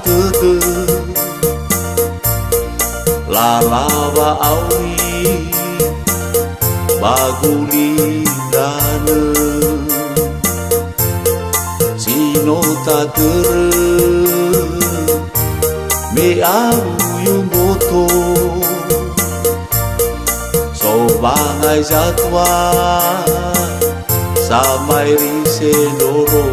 tơ la lava auri baguli dana sino ta me aru yung boto so bangai jatwa sa may risenoro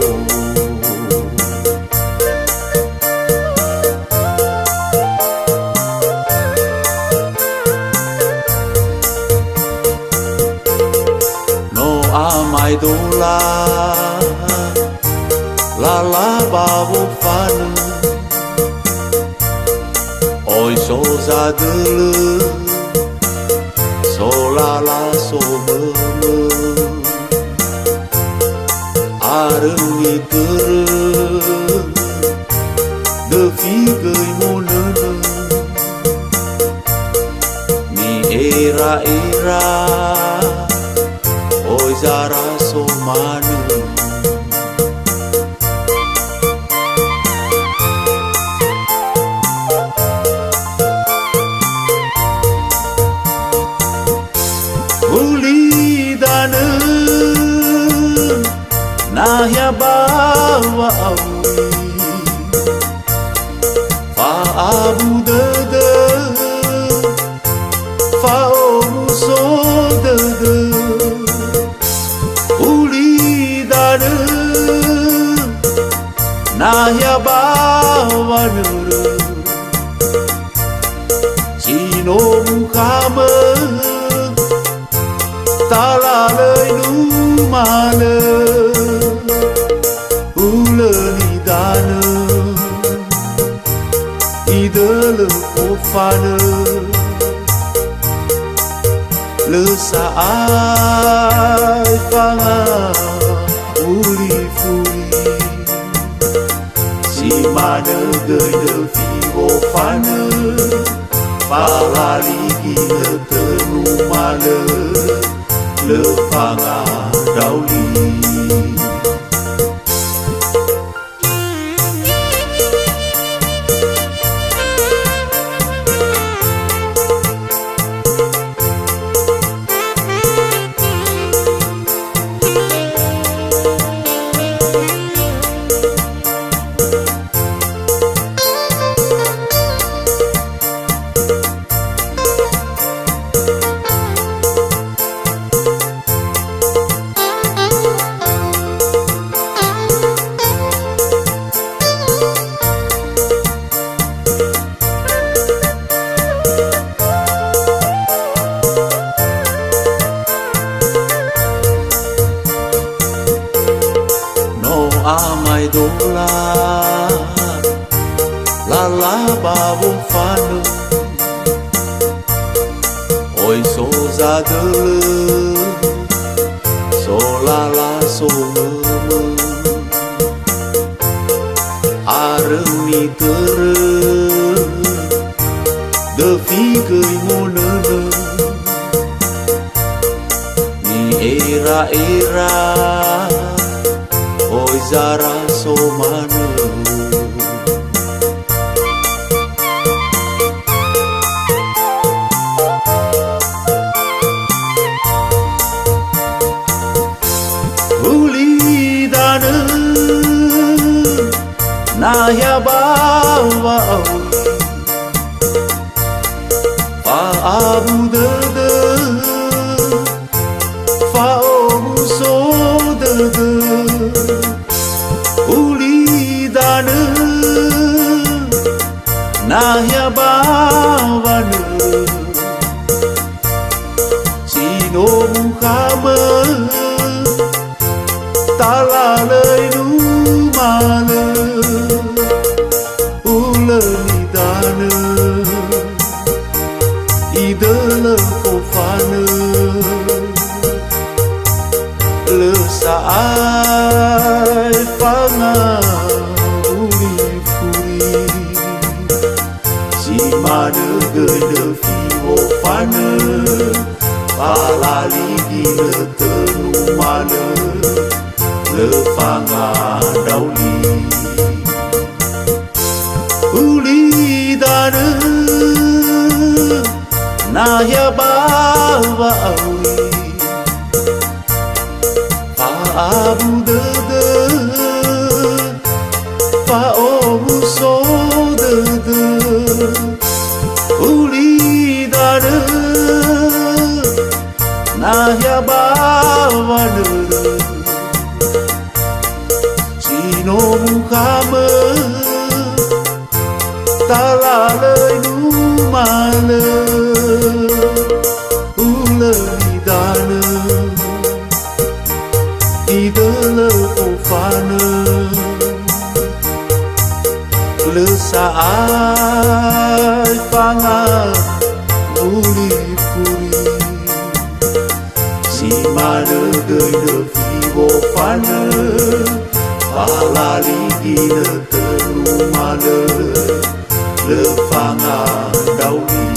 amai dola la la babo fana oi so za dele so la la so mơ arângi tără de figăi monână mi era oi zara somanu ulidana nahya bawa awi fa abu dada fa omu so dada nahya bawa nuru sino mukama talalai lumana ulani dana idele kofana le saai fanga uli furi si mana gede vivo fana palagi le tenu mana le fanga dauli amai dola la la babo fana oi so za dele so la la so mơ arângi tără de figăi monână mi era oi zara somanu ulidana nahya bawa fa abu dada fa omu so dada ulidana nahya bawa sino mukama talalai lumana ulani dana idele kofana le saai fanga uli furi si mana gede vivo fana palali le tenu mana le fanga dauli ya bawa awi pa abu de pa obu so de uli dare na ya bawa de sino mukame tala lời nu male lời đane idele ofane le saai fanga uli puri si mane gede vivo fane pala ligi de tenu male le fanga dawi